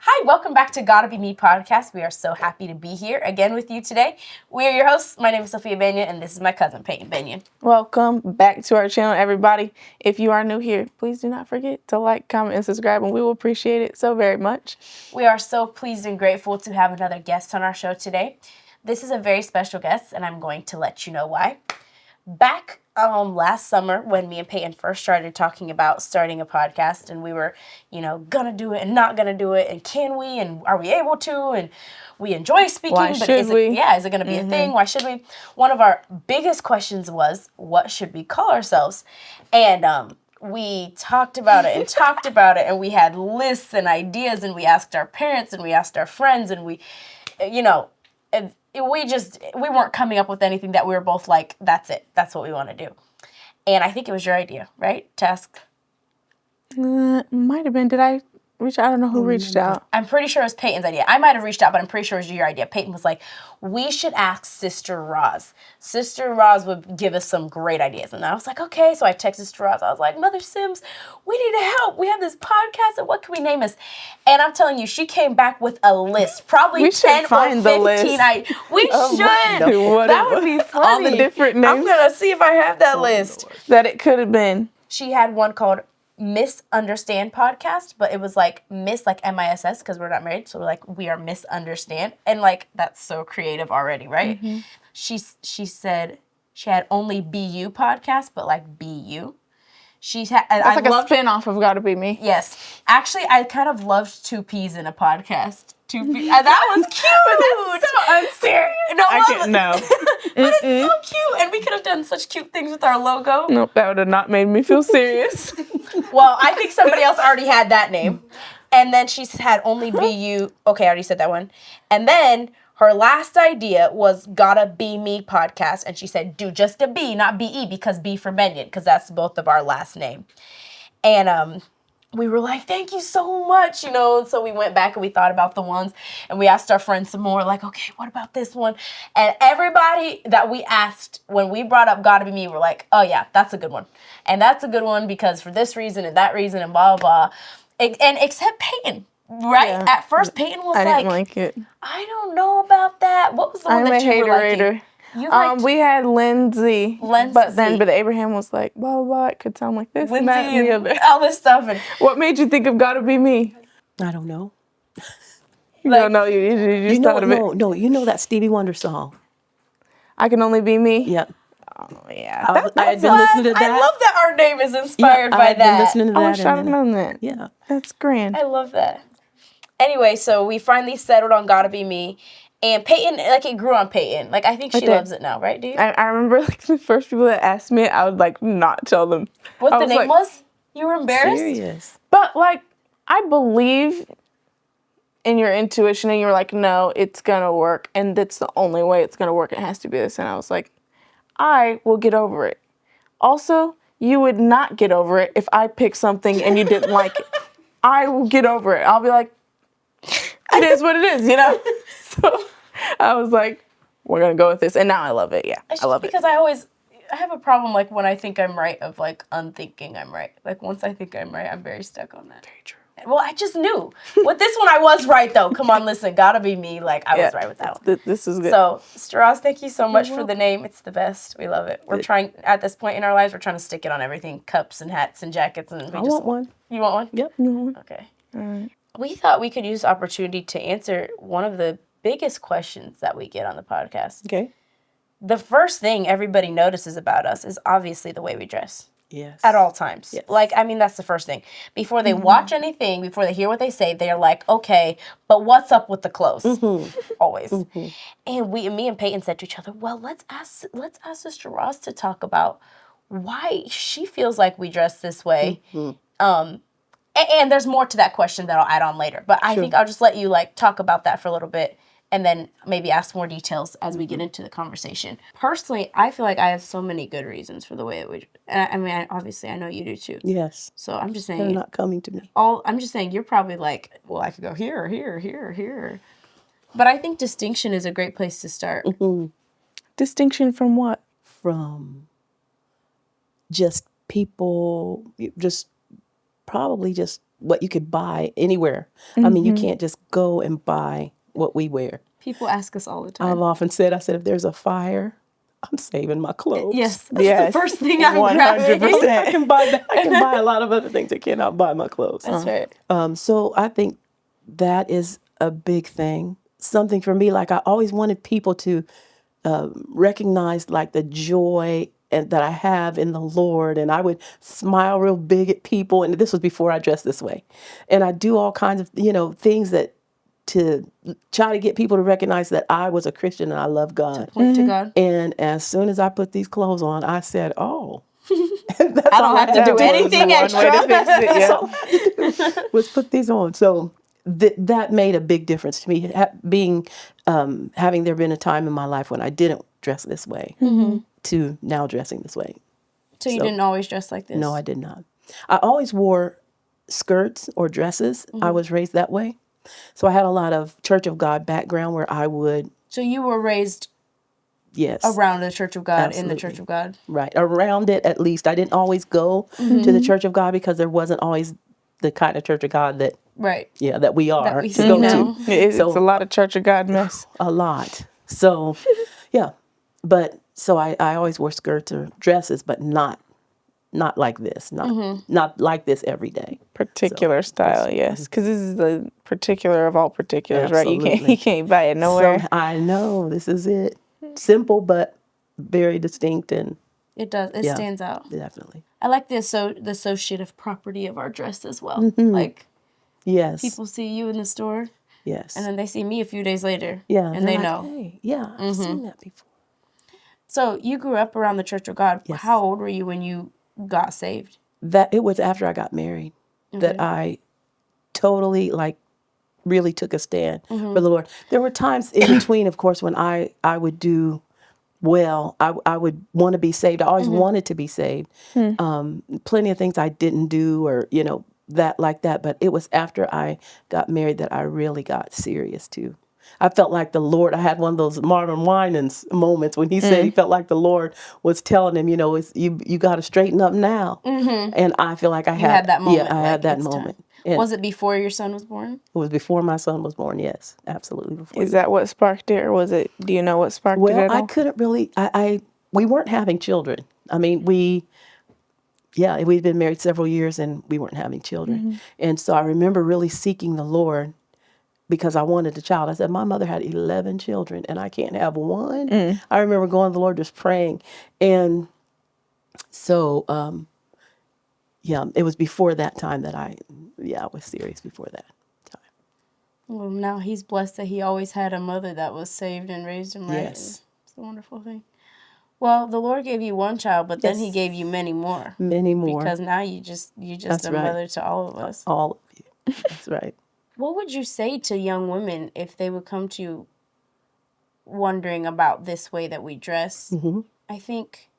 Hi, welcome back to Gotta Be Me podcast. We are so happy to be here again with you today. We are your hosts. My name is Sophia Benyon, and this is my cousin, Peyton Benyon. Welcome back to our channel, everybody. If you are new here, please do not forget to like, comment, and subscribe, and we will appreciate it so very much. We are so pleased and grateful to have another guest on our show today. This is a very special guest, and I'm going to let you know why. Back last summer when me and Peyton first started talking about starting a podcast, and we were, gonna do it and not gonna do it, and can we, and are we able to, and we enjoy speaking, Why but should we? Is it gonna be a thing? Why should we? One of our biggest questions was, what should we call ourselves? And we talked about it and talked about it, and we had lists and ideas, and we asked our parents, and we asked our friends, and we weren't coming up with anything that we were both like, that's it. That's what we want to do. And I think it was your idea, right? To ask. Might have been. Did I reach out? I don't know who reached out. I'm pretty sure it was Peyton's idea. I might have reached out, but I'm pretty sure it was your idea. Peyton was like, we should ask Sister Roz. Sister Roz would give us some great ideas. And I was like, okay. So I texted Sister Roz. I was like, Mother Sims, we need help. We have this podcast, and what can we name us? And I'm telling you, she came back with a list, probably 10 or 15. We should. That would be funny. All the different names. I'm going to see if I have that list. That it could have been. She had one called Misunderstand Podcast, but it was like Miss, like MISS, because we're not married, so we're like, we are misunderstand, and like that's so creative already, right? Mm-hmm. She said she had only BU podcast, but like BU. She had. It's like a spin-off of Gotta Be Me. Yes, actually, I kind of loved 2 P's in a podcast. 2 P's. That was cute. That's so unserious. No, I can't. No. But it's so cute, and we could have done such cute things with our logo. Nope, that would have not made me feel serious. Well, I think somebody else already had that name. And then she had only BU. Okay, I already said that one. And then her last idea was Gotta Be Me podcast. And she said, do just a B, not BE, because B for Benyon, because that's both of our last name. And we were like, thank you so much, And so we went back and we thought about the ones, and we asked our friends some more, like, okay, what about this one? And everybody that we asked when we brought up Gotta Be Me were like, oh yeah, that's a good one. And that's a good one because for this reason and that reason and blah, blah, blah. And except Peyton, right? Yeah. At first, Peyton was I didn't like it. I don't know about that. What was the one that you were liking? We had Lindsay, but Abraham was like, blah, blah, blah, it could sound like this, Lindsay and that, and the other. All this stuff. And what made you think of Gotta Be Me? I don't know. You don't know, you just thought of it. No, you know that Stevie Wonder song. I Can Only Be Me? Yep. Oh, yeah. I had been listening to that. I love that our name is inspired by that. I've been listening to that. I wish I'd have known that. Yeah. That's grand. I love that. Anyway, so we finally settled on Gotta Be Me. And Peyton, like, it grew on Peyton. Like, I think she loves it now, right, dude? I remember, like, the first people that asked me, I would, like, not tell them. What the name was? You were embarrassed? Serious. But, like, I believe in your intuition, and you were like, no, it's gonna work, and that's the only way it's gonna work. It has to be this. And I was like, I will get over it. Also, you would not get over it if I picked something and you didn't like it. I will get over it. I'll be like, it is what it is, So I was like, we're going to go with this. And now I love it. Yeah, I love it. Because I have a problem, like, when I think I'm right of, like, unthinking I'm right. Like, once I think I'm right, I'm very stuck on that. Very true. Well, I just knew. With this one, I was right, though. Come on, listen. Gotta Be Me. Like, I was right with that one. This is good. So, Roz, thank you so much for the name. It's the best. We love it. We're trying, at this point in our lives, we're trying to stick it on everything. Cups and hats and jackets. And I want one. You want one? Yep. Okay. All right. We thought we could use the opportunity to answer one of the biggest questions that we get on the podcast. Okay. The first thing everybody notices about us is obviously the way we dress. Yes. At all times. Yes. Like, I mean, that's the first thing. Before they watch anything, before they hear what they say, they're like, okay, but what's up with the clothes? Always. And me and Peyton said to each other, well, let's ask Sister Roz to talk about why she feels like we dress this way. And there's more to that question that I'll add on later. But I think I'll just let you, like, talk about that for a little bit and then maybe ask more details as we get into the conversation. Personally, I feel like I have so many good reasons for the way that we... I mean, obviously, I know you do, too. Yes. So I'm just saying... They're not coming to me. I'm just saying you're probably like, well, I could go here, here, here, here. But I think distinction is a great place to start. Distinction from what? From just people... Probably just what you could buy anywhere. I mean, you can't just go and buy what we wear. People ask us all the time. I've often said, if there's a fire, I'm saving my clothes. Yes, that's Yes. the first thing I'm 100%. grabbing. I can buy that. I can buy a lot of other things. I cannot buy my clothes. That's right. So I think that is a big thing. Something for me, like I always wanted people to recognize like the joy and that I have in the Lord, and I would smile real big at people. And this was before I dressed this way, and I do all kinds of things that to try to get people to recognize that I was a Christian and I love God. Point to God. And as soon as I put these clothes on, I said, "Oh." I don't have to do anything One extra. way to fix it, yeah. That's all I had to do was put these on. So that made a big difference to me. Having there been a time in my life when I didn't dress this way to now dressing this way. So you didn't always dress like this? No, I did not. I always wore skirts or dresses. I was raised that way. So I had a lot of Church of God background where I would. So you were raised Yes. around the Church of God, Absolutely. in the Church of God? Right. Around it, at least. I didn't always go to the Church of God because there wasn't always the kind of Church of God that Right. that we are That we to see go now. to. It's a lot of Church of God mess. A lot. So, yeah. But so I always wore skirts or dresses, but not like this. Not like this every day. Particular style, yes, because this is the particular of all particulars, right? You can't buy it nowhere. So I know this is it. Simple, but very distinct, and It does. It Yeah. stands out. definitely. I like the associative property of our dress as well. Like, Yes. people see you in the store, Yes. and then they see me a few days later, Yeah. and they're they like, know. Hey, yeah, I've seen that before. So you grew up around the Church of God. Yes. How old were you when you got saved? That it was after I got married that I totally really took a stand for the Lord. There were times in between, of course, when I would do well. I would want to be saved. I always wanted to be saved. Plenty of things I didn't do, or that like that. But it was after I got married that I really got serious too. I felt like the Lord. I had one of those Marvin Winans moments when he said he felt like the Lord was telling him, it's, you got to straighten up now. And I feel like I had that moment, Yeah, I like, had that it's time. moment. And Was it before your son was born? it was before my son was born. Yes, absolutely before. Is that what sparked it, or was it? Do you know what sparked it at all? I couldn't really. We weren't having children. I mean, we'd been married several years and we weren't having children. And so I remember really seeking the Lord because I wanted a child. I said, my mother had 11 children and I can't have one. I remember going to the Lord just praying. And so, it was before that time that I was serious before that time. Well, now he's blessed that he always had a mother that was saved and raised him right. Yes. It's a wonderful thing. Well, the Lord gave you one child, but then he Yes. gave you many more. Many more. Because now you're just That's a right. mother to all of us. All of you. That's right. What would you say to young women if they would come to you wondering about this way that we dress? I think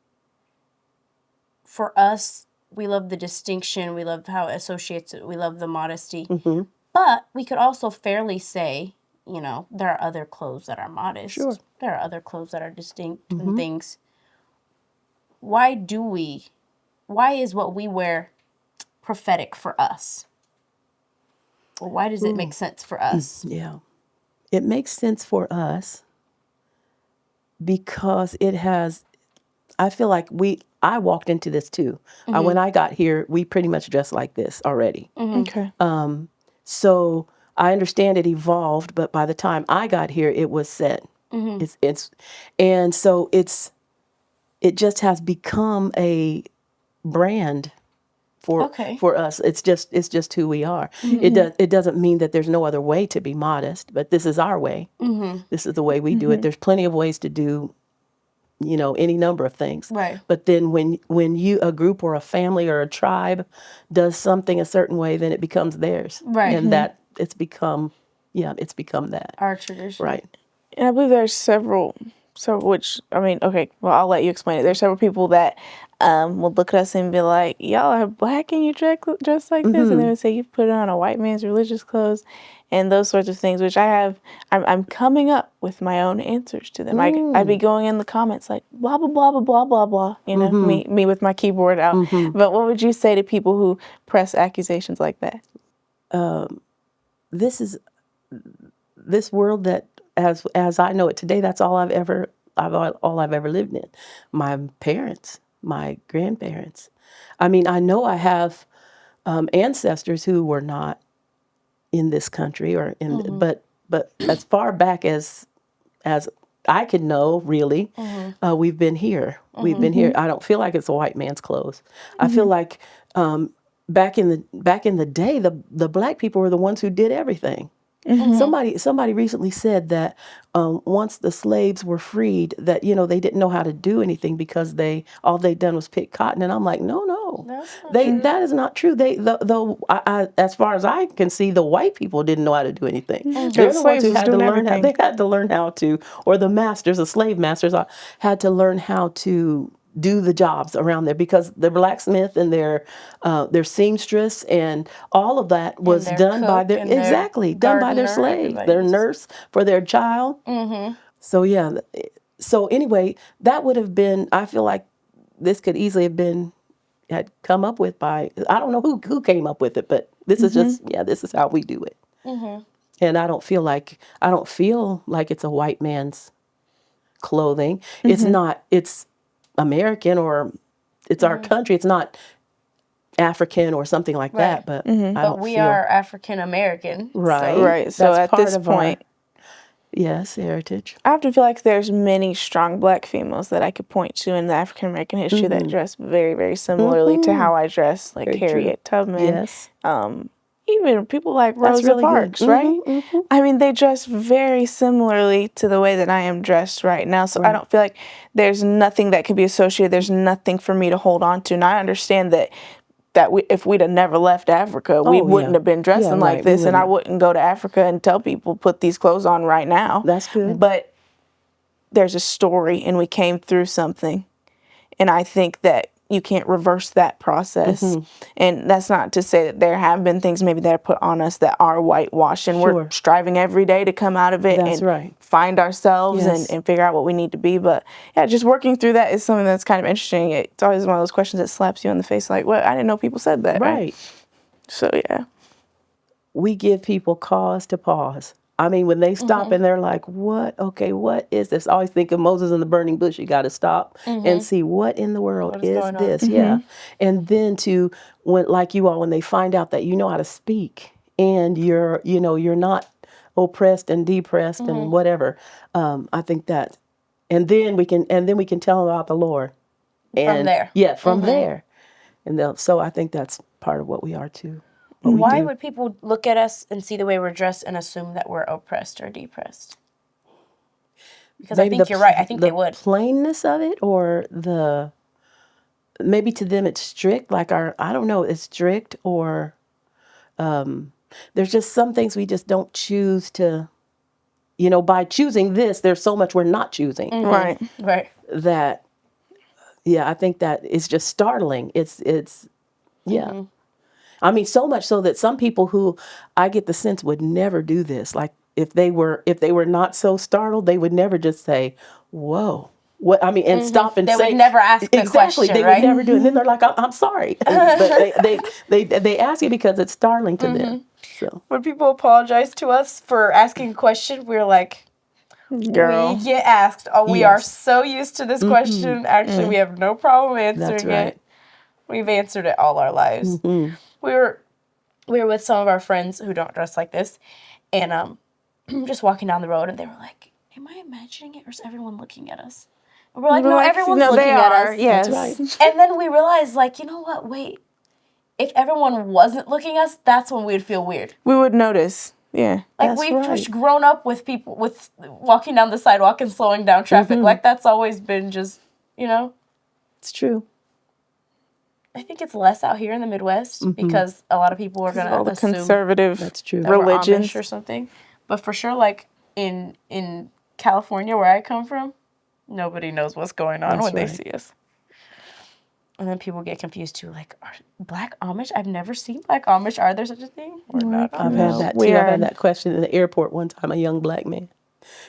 for us, we love the distinction. We love how it associates it. We love the modesty. But we could also fairly say, there are other clothes that are modest. Sure. There are other clothes that are distinct and things. Why is what we wear prophetic for us? Or why does it make sense for us? Yeah. It makes sense for us because I feel like I walked into this too. When I got here, we pretty much dressed like this already. Okay. So I understand it evolved, but by the time I got here, it was set. And so it just has become a brand for us. It's just who we are. It doesn't mean that there's no other way to be modest, but this is our way. This is the way we do it. There's plenty of ways to do any number of things. Right. But then when a group or a family or a tribe does something a certain way, then it becomes theirs. Right. And that it's become that. Our tradition. Right. And I believe there's several, I'll let you explain it. There's several people that will look at us and be like, y'all are black and you dress like this. And they would say, you put on a white man's religious clothes and those sorts of things, which I'm coming up with my own answers to them. I'd be going in the comments like, blah, blah, blah, blah, blah, blah, blah, me with my keyboard out. But what would you say to people who press accusations like that? this is this world that as I know it today, that's all I've ever lived in. My parents, my grandparents. I mean, I know I have ancestors who were not in this country or in, but as far back as I could know, really, we've been here. We've been here. I don't feel like it's a white man's clothes. I feel like back in the day, the black people were the ones who did everything. Somebody recently said that once the slaves were freed, that they didn't know how to do anything because all they'd done was pick cotton. And I'm like, no, that is not true. As far as I can see, the white people didn't know how to do anything. They're the ones who had to learn how. They had to learn how to, or the masters, the slave masters, had to learn how to do the jobs around there, because the blacksmith and their seamstress and all of that was done by their done by their slave, their nurse for their child. So yeah, so anyway, that would have been, I feel like this could easily have been had come up with by, I don't know who came up with it, but this is just this is how we do it. And I don't feel like it's a white man's clothing. It's not. It's American, or it's our country. It's not African or something like that. But but we are African American, right. So at this point, yes, heritage. I have to feel like there's many strong black females that I could point to in the African American history that dress very, very similarly to how I dress, like Harriet Tubman. Yes. Even people like Rosa Parks, right? I mean, they dress very similarly to the way that I am dressed right now. So I don't feel like there's nothing that can be associated. There's nothing for me to hold on to. And I understand that if we'd have never left Africa, we wouldn't have been dressing like this. And I wouldn't go to Africa and tell people, put these clothes on right now. That's good. But there's a story, and we came through something. And I think that you can't reverse that process. And that's not to say that there have been things maybe that are put on us that are whitewashed, and we're striving every day to come out of it and find ourselves and figure out what we need to be. But yeah, just working through that is something that's kind of interesting. It's always one of those questions that slaps you in the face, like, what? I didn't know people said that. Right. So yeah. We give people cause to pause. I mean, when they stop and they're like, what? Okay, what is this? I always think of Moses and the burning bush. You got to stop and see what in the world is this. Yeah. And then when they find out that you know how to speak and you're not oppressed and depressed and whatever. I think that, and then we can tell them about the Lord. And from there. Yeah, from there. And so I think that's part of what we are too. Why would people look at us and see the way we're dressed and assume that we're oppressed or depressed? Because maybe I think you're right. I think they would. The plainness of it, or maybe to them it's strict, like I don't know, it's strict, or there's just some things we just don't choose to, by choosing this, there's so much we're not choosing. Right. That, yeah, I think that is just startling. It's I mean, so much so that some people who I get the sense would never do this. Like if they were not so startled, they would never just say, "Whoa." What I mean, and stop and they say. They would never ask the question, They would never do it. And then they're like, "I'm sorry," but they ask it because it's startling to them. So when people apologize to us for asking a question, we're like, girl, we get asked. Oh, we are so used to this question. Actually, we have no problem answering it. We've answered it all our lives. We were with some of our friends who don't dress like this, and just walking down the road, and they were like, "Am I imagining it, or is everyone looking at us?" And we're like, "No, everyone's looking at us." Yes. That's right. And then we realized, like, you know what? Wait, if everyone wasn't looking at us, that's when we'd feel weird. We would notice. Yeah. Like we've just grown up with people with walking down the sidewalk and slowing down traffic. Like that's always been just, It's true. I think it's less out here in the Midwest because a lot of people are going to assume conservative religions or something. But for sure, like in California, where I come from, nobody knows what's going on when they see us. And then people get confused too, like, are Black Amish? I've never seen Black Amish. Are there such a thing? Or not? I've had that too. I've had that question in the airport one time. A young Black man,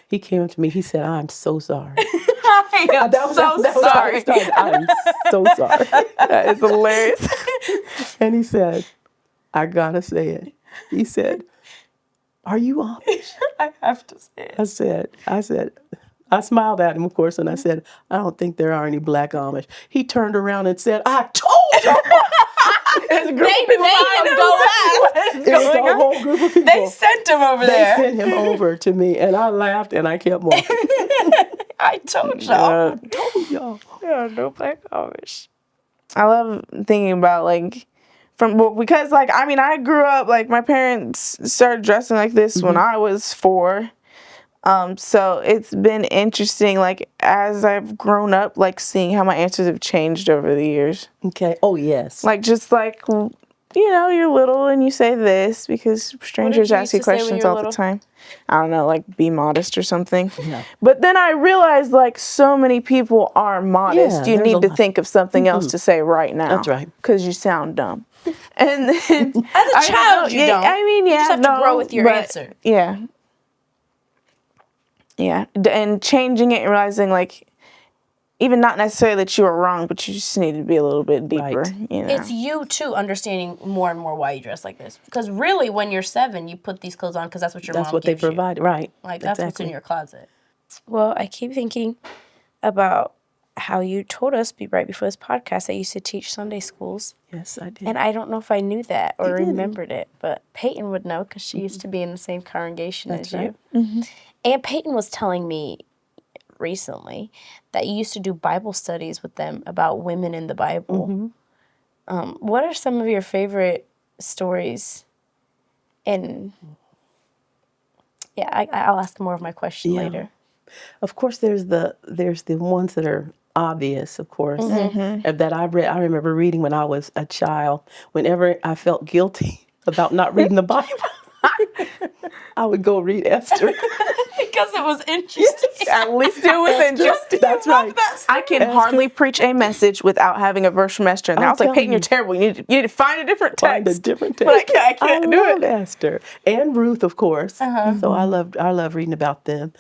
he came up to me. He said, "I'm so sorry." I'm so sorry. I'm so sorry. That is hilarious. And he said, "I gotta say it. He said, "Are you Amish?" I have to say it. I said, I smiled at him, of course, and I said, "I don't think there are any black Amish." He turned around and said, "I told you." There's a group They of people made behind him go ask. What is It was going a on? whole group of people. They sent him over They there. sent him over to me, and I laughed and I kept walking. I told y'all. Yeah. Told y'all. Yeah, no black Amish. I love thinking about like because like I mean I grew up like my parents started dressing like this when I was 4. So it's been interesting like as I've grown up like seeing how my answers have changed over the years. Okay. Oh, yes. Like just like you know, you're little and you say this because strangers you ask you used to say when questions you were all little? the time. I don't know, like be modest or something. Yeah. But then I realized like so many people are modest. Yeah, you there's need a to lot. think of something else to say right now. That's right. Because you sound dumb. And then As a child, you don't. I mean, yeah, You just have to grow with your but, answer. Yeah. Yeah. And changing it and realizing like even not necessarily that you were wrong, but you just need to be a little bit deeper. Right. You know? It's you too understanding more and more why you dress like this. Because really, when you're 7, you put these clothes on because that's what your That's mom what they gives you. provided. Right. Like that's what's in Exactly. your closet. Well, I keep thinking about how you told us right before this podcast that you used to teach Sunday schools. Yes, I did. And I don't know if I knew that or didn't. remembered it, but Peyton would know because she used to be in the same congregation That's as right. you. And Peyton was telling me recently that you used to do Bible studies with them about women in the Bible. What are some of your favorite stories? And yeah, I'll ask more of my question later. Of course, there's the ones that are obvious, of course, that I read. I remember reading when I was a child. Whenever I felt guilty about not reading the Bible, I would go read Esther. Because it was interesting. At least it was interesting. That's right. I can hardly preach a message without having a verse from Esther. And I was like, telling Peyton, you're you. terrible. You need to find a different text. Find a different text. But I can't do love it. Esther and Ruth, of course. So I love reading about them.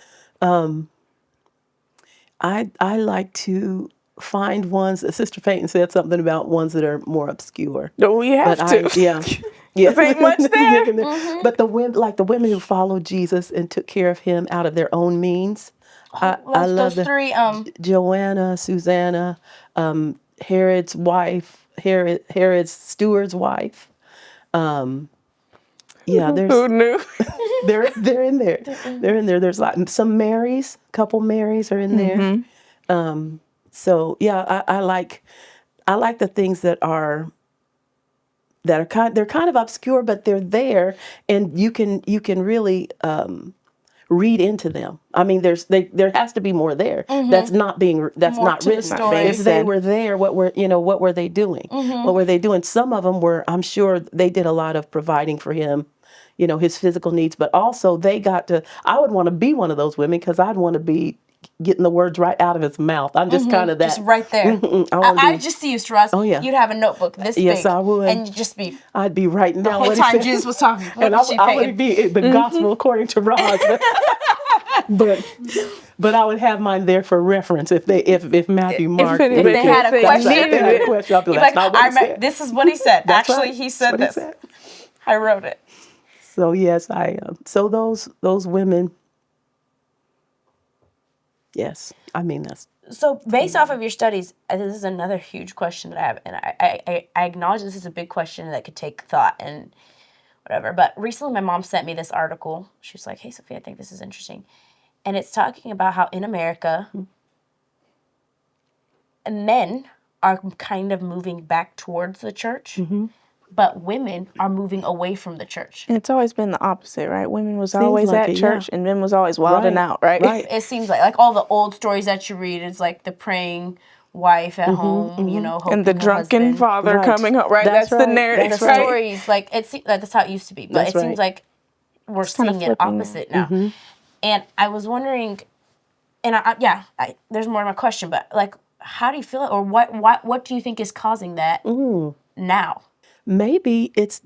I like to find ones. Sister Peyton said something about ones that are more obscure. No, we have But to. Yeah. ain't much there. But the women who followed Jesus and took care of him out of their own means. I love those 3. Joanna, Susanna, Herod's wife, Herod's steward's wife. Yeah, Who knew? they're in there. They're in there. There's like some Marys, couple Marys are in there. So yeah, I like the things that are they're kind of obscure, but they're there, and you can really read into them. I mean, there has to be more there that's not More not to the written. story. If they were there, what were they doing? What were they doing? Some of them were, I'm sure, they did a lot of providing for him, his physical needs, but also they got to. I would want to be one of those women because I'd want to be getting the words right out of his mouth. I'm just kind of that. Just right there. I just see you, Roz. Oh, yeah. You'd have a notebook this big. Yes, I would. And you'd just be I'd be writing down the whole what he time said. Jesus was talking. And I would be the gospel according to Roz, but I would have mine there for reference if Matthew, Mark, if they had a question, if they had a question, I'll be like, that's not what he said. this is what he said. That's Actually, right. he said That's this. what he said. I wrote it. So yes, so those women. Yes, I mean that's. So based off of your studies, this is another huge question that I have, and I acknowledge this is a big question that could take thought and whatever. But recently, my mom sent me this article. She was like, "Hey, Sophia, I think this is interesting," and it's talking about how in America, men are kind of moving back towards the church, but women are moving away from the church. And it's always been the opposite, right? Women was always like at it, church and men was always wilding out, right? Right. It seems like all the old stories that you read, it's like the praying wife at home, hoping And the her drunken husband. father Right. coming home, right? That's That's the right. narrative, The That's right. stories, like that's how it used to be, but That's it seems right. like we're kinda seeing it flipping. opposite now. And I was wondering, and there's more to my question, but like, how do you feel it, or what do you think is causing that now? Maybe it's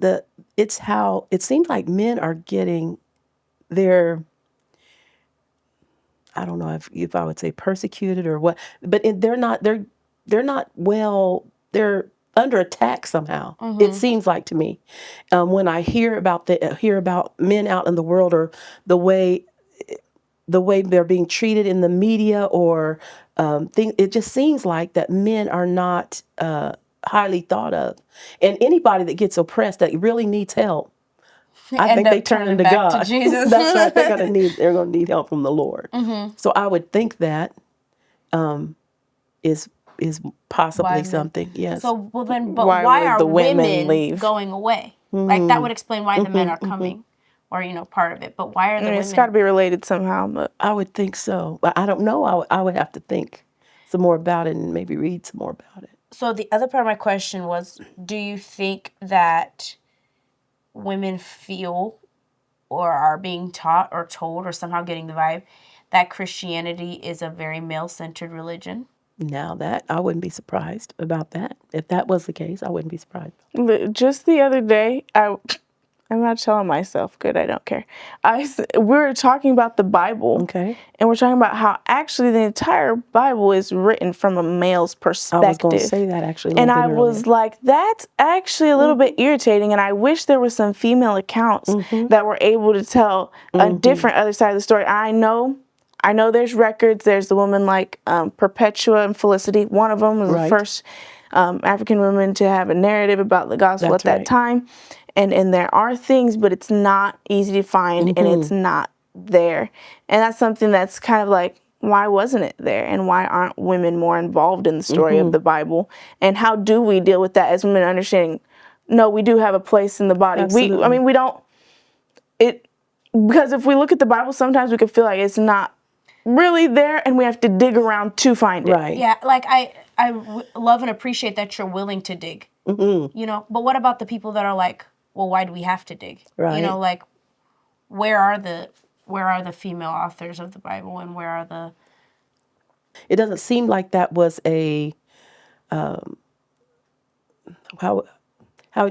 how it seems like men are getting their. I don't know if I would say persecuted or what, but they're not well. They're under attack somehow. It seems like to me, when I hear about men out in the world, or the way they're being treated in the media, or it just seems like that men are not highly thought of, and anybody that gets oppressed that really needs help, I think they turn into back God. to Jesus. That's right. They're gonna need help from the Lord. So I would think that is possibly Why men? something. Yes. So, well then, but Why why would are the women women leave? going away? Like, that would explain why the men are coming, or, part of it. But why are the It's got to women? be related somehow, but I would think so, but I don't know. I would have to think some more about it and maybe read some more about it. So the other part of my question was, do you think that women feel or are being taught or told or somehow getting the vibe that Christianity is a very male-centered religion? Now that I wouldn't be surprised about that. If that was the case, I wouldn't be surprised. just the other day, I'm not telling myself, good, I don't care. We were talking about the Bible. Okay. And we're talking about how actually the entire Bible is written from a male's perspective. I was going to say that actually a And little I bit was earlier. like, that's actually a little bit irritating. And I wish there were some female accounts that were able to tell a different other side of the story. I know there's records. There's the woman like Perpetua and Felicity. One of them was the first African woman to have a narrative about the gospel at that time. And there are things, but it's not easy to find, and it's not there. And that's something that's kind of like, why wasn't it there? And why aren't women more involved in the story of the Bible? And how do we deal with that as women, understanding, no, we do have a place in the body. Absolutely. We don't, because if we look at the Bible, sometimes we could feel like it's not really there, and we have to dig around to find it. Right. Yeah, like I love and appreciate that you're willing to dig. But what about the people that are like, well, why do we have to dig? Right. Like, where are the female authors of the Bible, and where are the? It doesn't seem like that was a how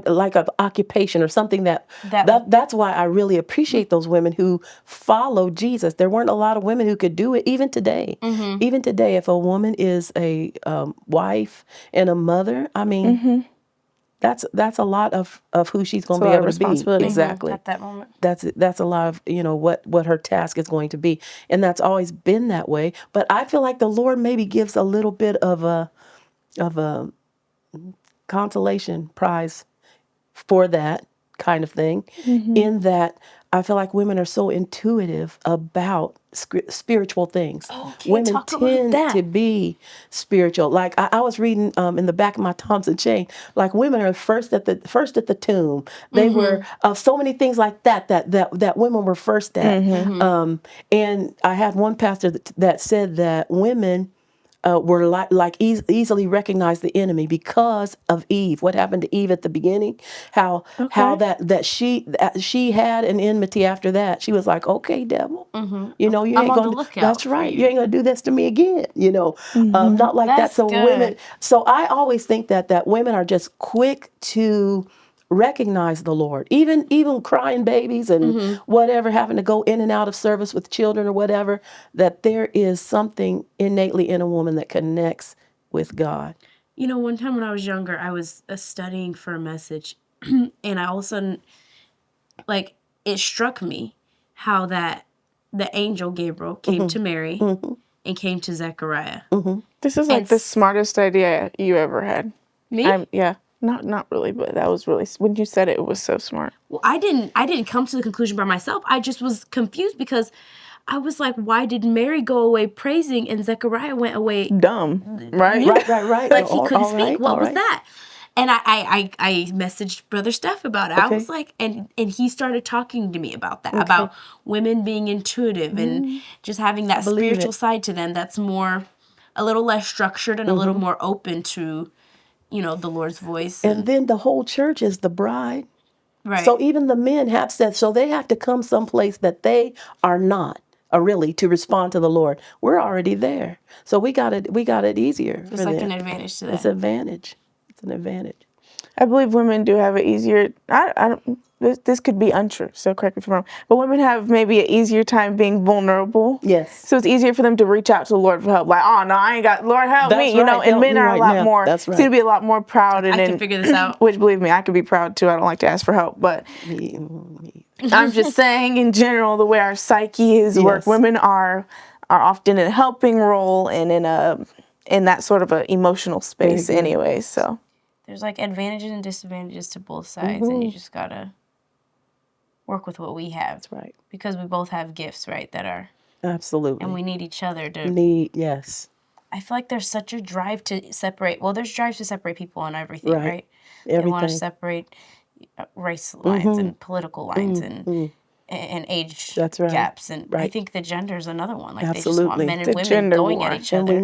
like an occupation or something that's why I really appreciate those women who follow Jesus. There weren't a lot of women who could do it even today. Even today, if a woman is a wife and a mother, I mean, that's a lot of who she's going to be able to be. Exactly. At that moment. That's a lot of what her task is going to be, and that's always been that way. But I feel like the Lord maybe gives a little bit of a consolation prize for that kind of thing, in that I feel like women are so intuitive about spiritual things. Women tend to be spiritual. Like I was reading in the back of my Thompson chain, like women are first at the tomb. They were so many things like that women were first at. And I had one pastor that said that women were easily recognize the enemy because of Eve. What happened to Eve at the beginning? How that she had an enmity after that. She was like, okay, devil, you ain't on the gonna. lookout That's for right. you. You ain't gonna do this to me again. Not like That's that. So good. women. So I always think that women are just quick to recognize the Lord, even crying babies and whatever, having to go in and out of service with children or whatever, that there is something innately in a woman that connects with God. One time when I was younger, I was studying for a message, and I all of a sudden, like, it struck me how that the angel Gabriel came to Mary and came to Zechariah. This is like the smartest idea you ever had. Me? Yeah. Not really, but that was really, when you said it, it was so smart. Well, I didn't come to the conclusion by myself. I just was confused because I was like, why did Mary go away praising and Zechariah went away Dumb, right? Right. like he couldn't speak? What was that? And I messaged Brother Steph about it. I was like, and he started talking to me about that, about women being intuitive and just having that spiritual side to them that's a little less structured and a little more open to, the Lord's voice. And then the whole church is the bride. Right. So even the men have said, so they have to come someplace that they are not. Really to respond to the Lord. We're already there. So we got it easier. It's like an advantage to that. It's an advantage. It's an advantage. I believe women do have it easier. I don't, this could be untrue, so correct me if I'm wrong, but women have maybe an easier time being vulnerable. Yes. So it's easier for them to reach out to the Lord for help. Like, oh no, I ain't got, Lord help That's me, you know. right. And Help men me are right a lot now. more, That's right. seem to be a lot more proud and I can figure this out. which believe me, I could be proud too. I don't like to ask for help, but I'm just saying in general the way our psyche is work. Yes. Women are often in a helping role and in that sort of a emotional space good. anyway. So There's like advantages and disadvantages to both sides, and you just gotta work with what we have. That's right. Because we both have gifts, right, that are, Absolutely. and we need each other to. Yes. I feel like there's such a drive to separate. Well, there's drives to separate people on everything, Right. right? They want to Everything. separate race lines and political lines and age That's right. gaps, and I Right. think the gender is another one. Like they just Absolutely. want men and The women gender going war. at each And other.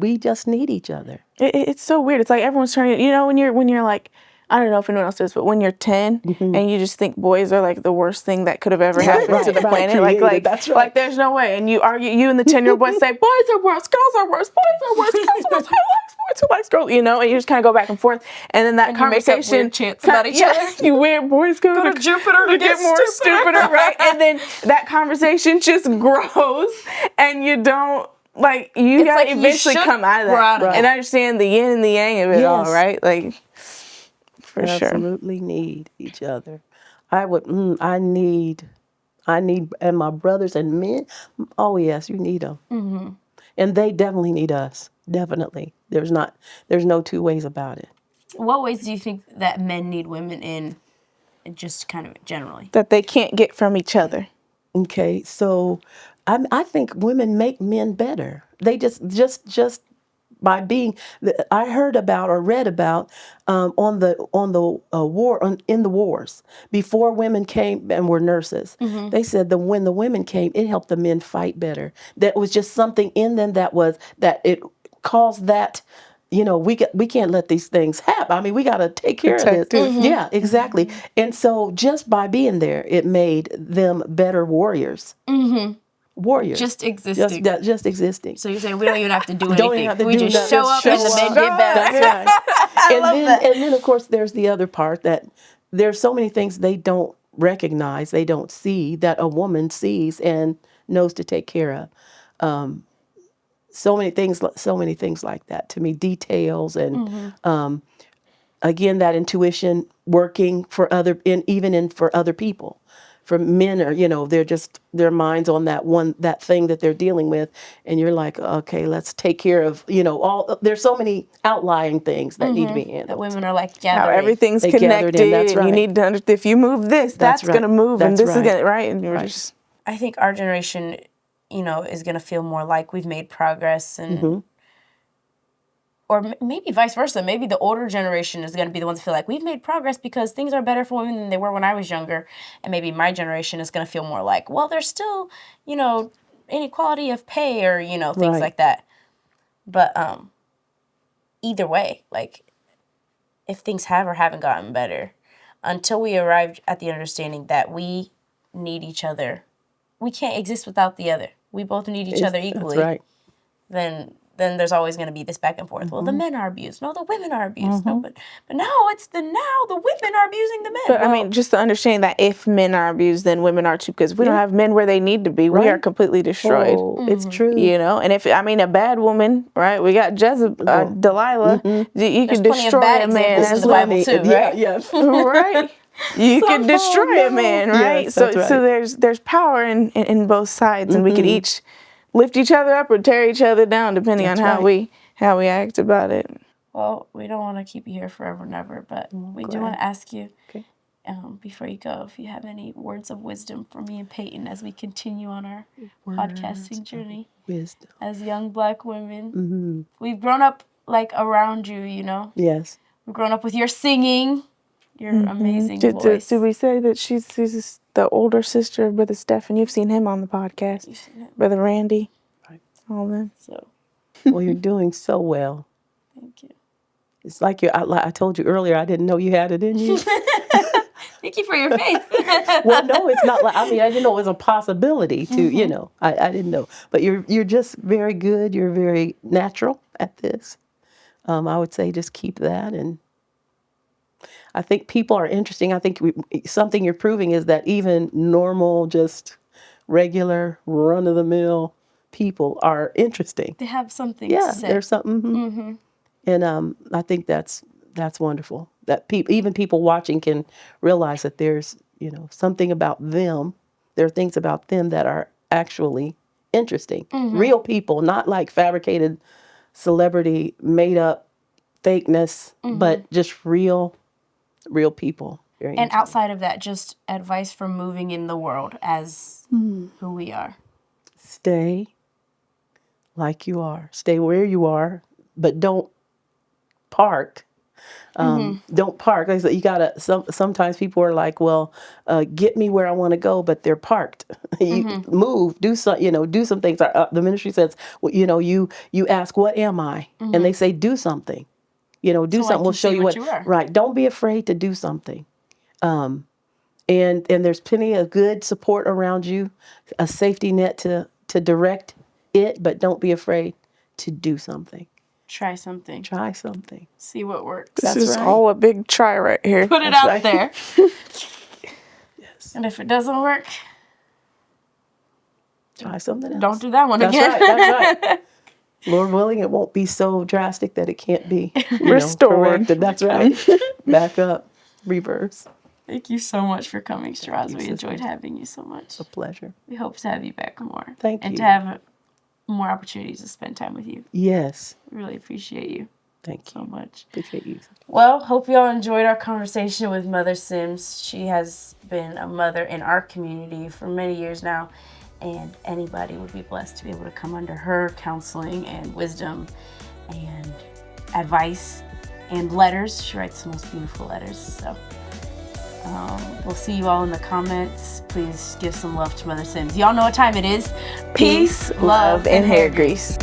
we just need each other. it's so weird. It's like everyone's turning. You know, when you're like, I don't know if anyone else does, but when you're 10 and you just think boys are like the worst thing that could have ever happened to the planet, like That's right. like there's no way. And you argue, you and the 10-year-old boys say boys are worse, girls are worse, boys are worse, girls are worse. Who likes boys? Who likes girls? You know, and you just kind of go back and forth. And then that And you make up conversation weird chants about each other. You weird boys go to Jupiter to get more stupider, right? And then that conversation just grows, and you don't. Like you gotta like you eventually should come out of grow that out of and that. understand the yin and the yang of it all, Yes. right? Like for sure. Absolutely need each other. I need, and my brothers and men, oh yes, you need them. Mm-hmm. And they definitely need us. Definitely. There's no two ways about it. What ways do you think that men need women in, just kind of generally? That they can't get from each other. Okay, so I think women make men better. They just by being. I heard about or read about on the war in the wars before women came and were nurses. They said that when the women came, it helped the men fight better. That was just something in them that it caused that. You know, we can't let these things happen. I mean, we got to take care of this. Protective. Yeah, exactly. And so just by being there, it made them better warriors. Warriors. Just existing. Just existing. So you're saying we don't even have to do anything. Don't even have to we do just nothing. show up Show and the men up. get better. That's right. And then of course there's the other part that there's so many things they don't recognize, they don't see that a woman sees and knows to take care of. So many things like that. To me, details and again that intuition working for for other people. For men are, they're just their minds on that thing that they're dealing with, and you're like, okay, let's take care of, all. There's so many outlying things that need to be handled. That women are like How gathering. everything's They gathered connected, in, that's and you right. need to understand if you move this, that's right. gonna move, and That's this is right. gonna and you're just I think our generation, is going to feel more like we've made progress, and or maybe vice versa. Maybe the older generation is going to be the ones that feel like we've made progress because things are better for women than they were when I was younger. And maybe my generation is going to feel more like, well, there's still, inequality of pay or, things Right. like that. But either way, like if things have or haven't gotten better, until we arrived at the understanding that we need each other, we can't exist without the other. We both need each other equally. That's right. Then there's always going to be this back and forth. Well, the men are abused. No, the women are abused. No, but now the women are abusing the men. But I mean, just the understanding that if men are abused, then women are too. Because if we don't have men where they need to be, we are completely destroyed. Oh, it's true. And if a bad woman, right? We got Delilah. You can plenty of destroy bad a man examples in as the well, Bible too, right? Yeah. right? You can destroy a man, right? Yes, so that's right. so there's power in both sides, and we could each lift each other up or tear each other down depending on how we act about it. Well, we don't want to keep you here forever and ever, but we do want to ask you, before you go, if you have any words of wisdom for me and Peyton as we continue on our podcasting journey. Wisdom. As young Black women. We've grown up, around you, Yes. We've grown up with your singing, your amazing voice. Did we say that she's the older sister of Brother Stephen? You've seen him on the podcast. You've seen it. Brother Randy. Right. All them. So, Well, you're doing so well. thank you. It's like I told you earlier, I didn't know you had it in you. Thank you for your faith. Well, no, it's not I didn't know it was a possibility to, I didn't know. But you're just very good. You're very natural at this. I would say just keep that. And I think people are interesting. I think something you're proving is that even normal, just regular, run-of-the-mill people are interesting. They have something Yeah, to say. there's something. And I think that's wonderful. That even people watching can realize that there's, something about them. There are things about them that are actually interesting. Real people, not like fabricated celebrity, made up fakeness, but just real people. Very And interesting. outside of that, just advice for moving in the world as who we are. Stay like you are. Stay where you are, but don't park. Don't park. Like I said, you gotta. Sometimes people are like, "Well, get me where I want to go," but they're parked. You move, do some. Do some things. The ministry says, well, you ask, "What am I?" And they say, "Do something." Do So I something. can We'll show see you what what. you are. Right. Don't be afraid to do something. And there's plenty of good support around you, a safety net to direct it, but don't be afraid to do something. Try something. Try something. See what works. This That's is right. all a big try right here. Put it That's out right. there. Yes. And if it doesn't work, Try something else. don't do that one That's again. right. That's right. Lord willing, it won't be so drastic that it can't be Restored. corrected. That's right. Back up. Reverse. Thank you so much for coming, Roz. you, We enjoyed sister. having you so much. It's a pleasure. We hope to have you back more. Thank and you. to have more opportunities to spend time with you. Yes. We really appreciate you Thank so you. much. Appreciate you. Well, hope you all enjoyed our conversation with Mother Sims. She has been a mother in our community for many years now, and anybody would be blessed to be able to come under her counseling and wisdom and advice and letters. She writes the most beautiful letters. So we'll see you all in the comments. Please give some love to Mother Sims. Y'all know what time it is. Peace, love, and hair grease.